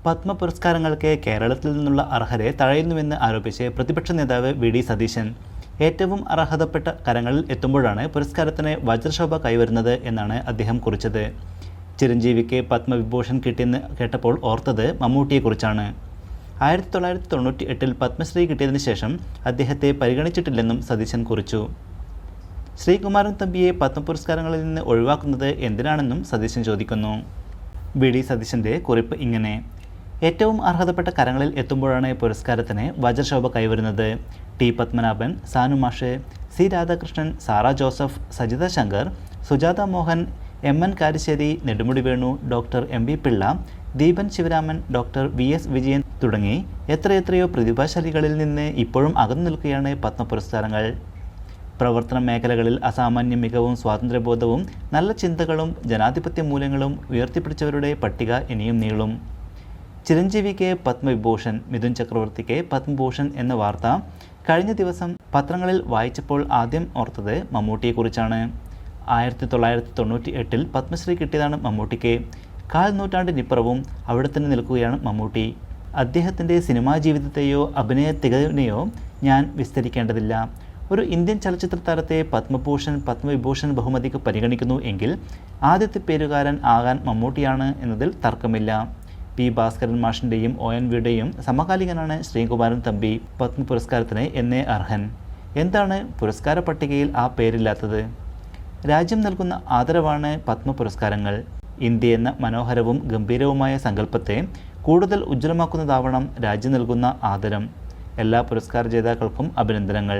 പത്മ പുരസ്കാരങ്ങൾക്ക് കേരളത്തിൽ നിന്നുള്ള അർഹരെ തഴയുന്നുവെന്ന് ആരോപിച്ച് പ്രതിപക്ഷ നേതാവ് വി.ഡി. സതീശൻ. ഏറ്റവും അർഹതപ്പെട്ട കരങ്ങളിൽ എത്തുമ്പോഴാണ് പുരസ്കാരത്തിന് വജ്രശോഭ കൈവരുന്നത് എന്നാണ് അദ്ദേഹം കുറിച്ചത്. ചിരഞ്ജീവിക്ക് പത്മവിഭൂഷൺ കിട്ടിയെന്ന് കേട്ടപ്പോൾ ഓർത്തത് മമ്മൂട്ടിയെക്കുറിച്ചാണ്. 1998 പത്മശ്രീ കിട്ടിയതിനു ശേഷം അദ്ദേഹത്തെ പരിഗണിച്ചിട്ടില്ലെന്നും സതീശൻ കുറിച്ചു. ശ്രീകുമാരൻ തമ്പിയെ പത്മപുരസ്കാരങ്ങളിൽ നിന്ന് ഒഴിവാക്കുന്നത് എന്തിനാണെന്നും സതീശൻ ചോദിക്കുന്നു. വി.ഡി. സതീശൻ്റെ കുറിപ്പ് ഇങ്ങനെ: ഏറ്റവും അർഹതപ്പെട്ട കരങ്ങളിൽ എത്തുമ്പോഴാണ് പുരസ്കാരത്തിന് വജ്രശോഭ കൈവരുന്നത്. T. Padmanabhan, Sanu Mash, C. Radhakrishnan, Sara Joseph, Sajitha Shankar, Sujatha Mohan, M N. Karassery, Nedumudi Venu, doctor M V. Pillai, Deepan Sivaraman, doctor V S. Vijayan തുടങ്ങി എത്രയെത്രയോ പ്രതിഭാശാലികളിൽ നിന്ന് ഇപ്പോഴും അകന്നു നിൽക്കുകയാണ് പത്മ പുരസ്കാരങ്ങൾ. പ്രവർത്തന മേഖലകളിൽ അസാമാന്യ മികവും സ്വാതന്ത്ര്യബോധവും നല്ല ചിന്തകളും ജനാധിപത്യ മൂല്യങ്ങളും ഉയർത്തിപ്പിടിച്ചവരുടെ പട്ടിക ഇനിയും നീളും. ചിരഞ്ജീവിക്ക് പത്മവിഭൂഷൺ, മിഥുൻ ചക്രവർത്തിക്ക് പത്മഭൂഷൺ എന്ന വാർത്ത കഴിഞ്ഞ ദിവസം പത്രങ്ങളിൽ വായിച്ചപ്പോൾ ആദ്യം ഓർത്തത് മമ്മൂട്ടിയെക്കുറിച്ചാണ്. 1998 പത്മശ്രീ കിട്ടിയതാണ് മമ്മൂട്ടിക്ക്. 1/4 നൂറ്റാണ്ടിനിപ്പുറവും അവിടെ തന്നെ നിൽക്കുകയാണ് മമ്മൂട്ടി. അദ്ദേഹത്തിൻ്റെ സിനിമാ ജീവിതത്തെയോ അഭിനയ തികവിനെയോ ഞാൻ വിസ്തരിക്കേണ്ടതില്ല. ഒരു ഇന്ത്യൻ ചലച്ചിത്ര താരത്തെ പത്മഭൂഷൺ, പത്മവിഭൂഷൺ ബഹുമതിക്ക് പരിഗണിക്കുന്നു എങ്കിൽ ആദ്യത്തെ പേരുകാരൻ ആകാൻ മമ്മൂട്ടിയാണ് എന്നതിൽ തർക്കമില്ല. പി. ഭാസ്കരൻ മാഷിൻ്റെയും ONV.യുടെയും സമകാലികനാണ് ശ്രീകുമാരൻ തമ്പി. പത്മ പുരസ്കാരത്തിന് എന്നേ അർഹൻ. എന്താണ് പുരസ്കാര പട്ടികയിൽ ആ പേരില്ലാത്തത്? രാജ്യം നൽകുന്ന ആദരവാണ് പത്മ പുരസ്കാരങ്ങൾ. ഇന്ത്യ എന്ന മനോഹരവും ഗംഭീരവുമായ സങ്കല്പത്തെ കൂടുതൽ ഉജ്ജ്വലമാക്കുന്നതാവണം രാജ്യം നൽകുന്ന ആദരം. എല്ലാ പുരസ്കാര ജേതാക്കൾക്കും അഭിനന്ദനങ്ങൾ.